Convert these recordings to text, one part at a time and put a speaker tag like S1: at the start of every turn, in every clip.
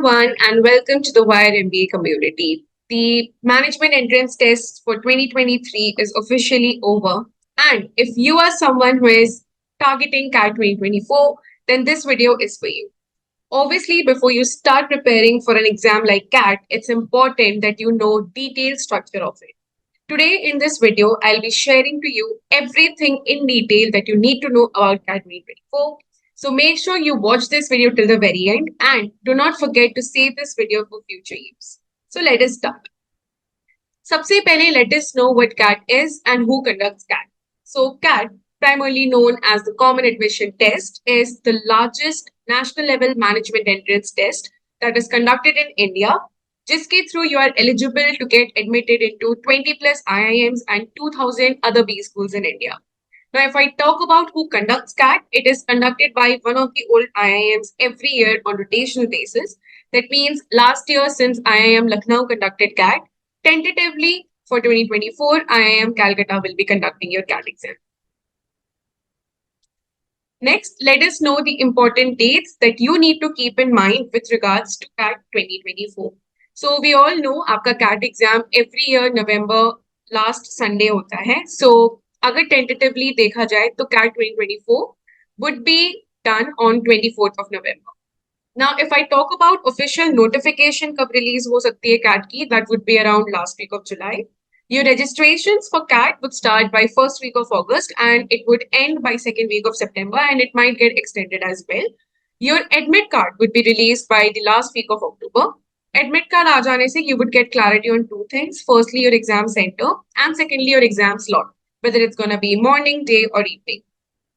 S1: everyone, and welcome to the Wire MBA community. The management entrance test for 2023 is officially over. And if you are someone who is targeting CAT 2024, then this video is for you. Obviously, before you start preparing for an exam like CAT, it's important that you know detailed structure of it. Today in this video, I'll be sharing to you everything in detail that you need to know about CAT 2024. So make sure you watch this video till the very end and do not forget to save this video for future use. So let us start. सबसे पहले let us know what CAT is and who conducts CAT. So CAT, primarily known as the Common Admission Test, is the largest national level management entrance test that is conducted in India, जिसके through you are eligible to get admitted into 20 plus IIMs and 2000 other B schools in India. Now, if I talk about who conducts CAT, it is conducted by one of the old IIMs every year on rotational basis. That means last year, since IIM Lucknow conducted CAT, tentatively for 2024, IIM Calcutta will be conducting your CAT exam. Next, let us know the important dates that you need to keep in mind with regards to CAT 2024. So we all know आपका CAT exam every year November last Sunday होता है. So अगर tentatively देखा जाए तो CAT 2024 would be done on 24th of November. Now, if I talk about official notification कब release हो सकती है CAT की, that would be around last week of July. Your registrations for CAT would start by first week of August and it would end by second week of September, and it might get extended as well. Your admit card would be released by the last week of October. Admit card आ जाने से you would get clarity on two things. Firstly, your exam center, and secondly, your exam slot, whether it's going to be morning, day or evening.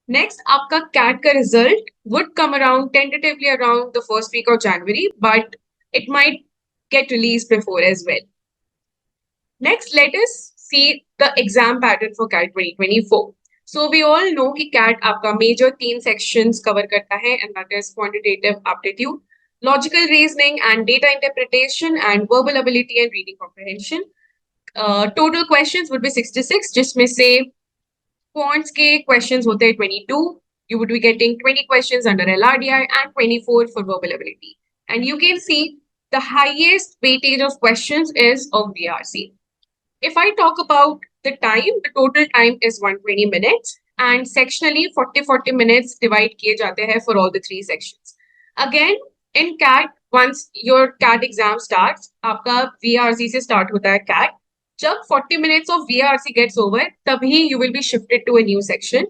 S1: Next, आपका CAT का result would come around tentatively around the first week of January, but it might get released before as well. Next, let us see the exam pattern for CAT 2024. So we all know कि CAT आपका major 3 sections cover करता है, and that is quantitative aptitude, logical reasoning and data interpretation, and verbal ability and reading comprehension. Total questions would be 66, जिसमें से quants के questions होते हैं 22. You would be getting 20 questions under LRDI and 24 for verbal ability. And you can see the highest weightage of questions is of VRC. If I talk about the time, the total time is 120 minutes and sectionally 40 minutes divide किए जाते हैं for all the 3 sections. Again, in CAT, once your CAT exam starts, आपका VRC से start होता है CAT. जब 40 minutes of VRC gets over, तभी you will be shifted to a new section.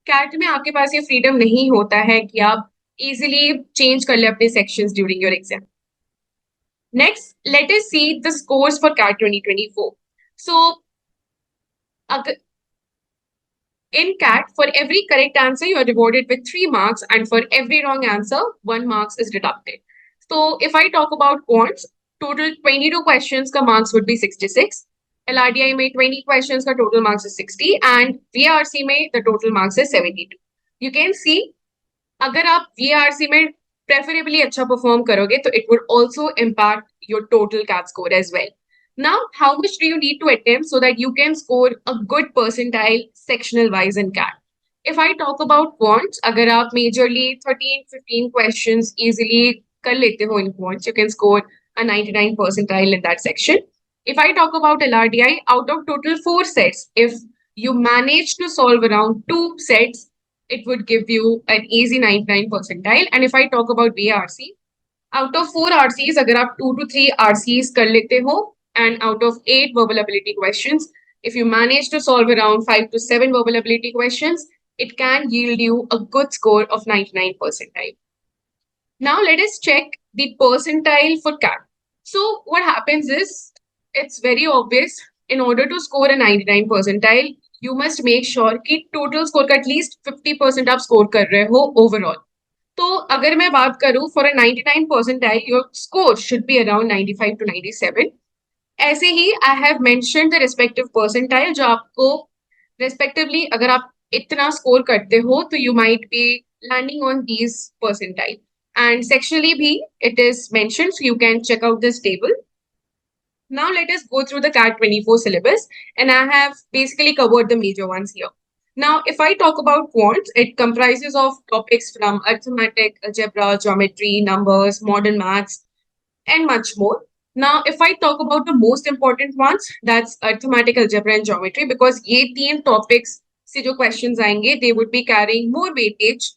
S1: CAT में आपके पास ये freedom नहीं होता है कि आप easily change कर ले अपने sections during your exam. Next, let us see the scores for CAT 2024. So, in CAT, for every correct answer, you are rewarded with 3 marks, and for every wrong answer, 1 marks is deducted. So, if I talk about quants, total 22 questions का marks would be 66. LRDI में 20 questions का total marks is 60, and VRC में the total marks is 72. You can see, अगर आप VRC में preferably अच्छा perform करोगे, तो it would also impact your total CAT score as well. Now, how much do you need to attempt so that you can score a good percentile sectional wise in CAT? If I talk about quants, अगर आप majorly 13-15 questions easily कर लेते हो in quants, you can score a 99 percentile in that section. If I talk about LRDI, out of total 4 sets, if you manage to solve around 2 sets, it would give you an easy 99 percentile. And if I talk about VRC, out of 4 RCs, अगर आप 2 to 3 RCs कर लेते हो, and out of 8 verbal ability questions, if you manage to solve around 5 to 7 verbal ability questions, it can yield you a good score of 99 percentile. Now let us check the percentile for CAT. So what happens is, it's very obvious, in order to score a 99 percentile, you must make sure कि total score का at least 50% आप score कर रहे हो overall. तो अगर मैं बात करूँ for a 99 percentile, your score should be around 95 to 97. ऐसे ही I have mentioned the respective percentile जो आपको respectively अगर आप इतना score करते हो तो you might be landing on these percentile, and sectionally भी it is mentioned, so you can check out this table. Now let us go through the CAT 24 syllabus, and I have basically covered the major ones here. Now, if I talk about quants, it comprises of topics from arithmetic, algebra, geometry, numbers, modern maths, and much more. Now, if I talk about the most important ones, that's arithmetic, algebra, and geometry, because ये तीन topics से जो questions आएंगे, they would be carrying more weightage,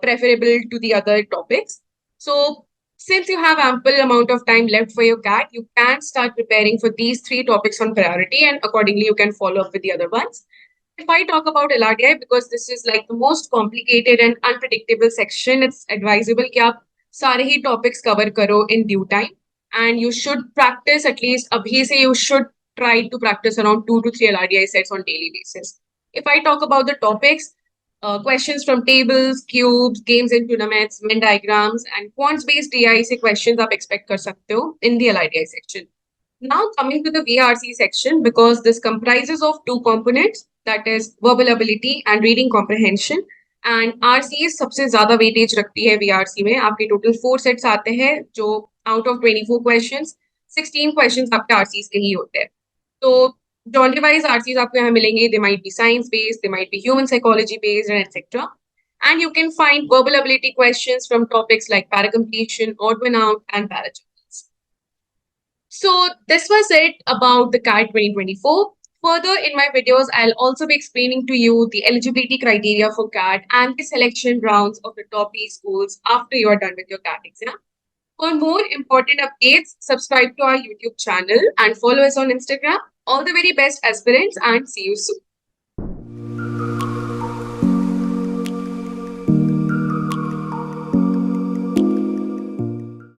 S1: preferable to the other topics. So, since you have ample amount of time left for your CAT, you can start preparing for these three topics on priority, and accordingly, you can follow up with the other ones. If I talk about LRDI, because this is like the most complicated and unpredictable section, it's advisable कि आप सारे ही topics cover करो in due time, and you should practice at least abhi se you should try to practice around 2 to 3 LRDI sets on daily basis. If I talk about the topics, questions from tables, cubes, games and tournaments, Venn diagrams, and quants-based DI से questions आप expect कर सकते हो in the LRDI section. Now coming to the VRC section, because this comprises of two components, that is verbal ability and reading comprehension. And RC सबसे ज्यादा weightage रखती है VRC में. आपके टोटल 4 सेट्स आते हैं जो out of 24 questions, 16 questions आपके RCs के ही होते हैं. तो genre wise RCs आपको यहाँ मिलेंगे. They might be science based, they might be human psychology based, and etc. And you can find verbal ability questions from topics like paracompletion, odd one out, and parajumbles. So this was it about the CAT 2024. Further in my videos, I'll also be explaining to you the eligibility criteria for CAT and the selection rounds of the top E schools after you are done with your CAT exam. For more important updates, subscribe to our YouTube channel and follow us on Instagram. All the very best, aspirants, and see you soon.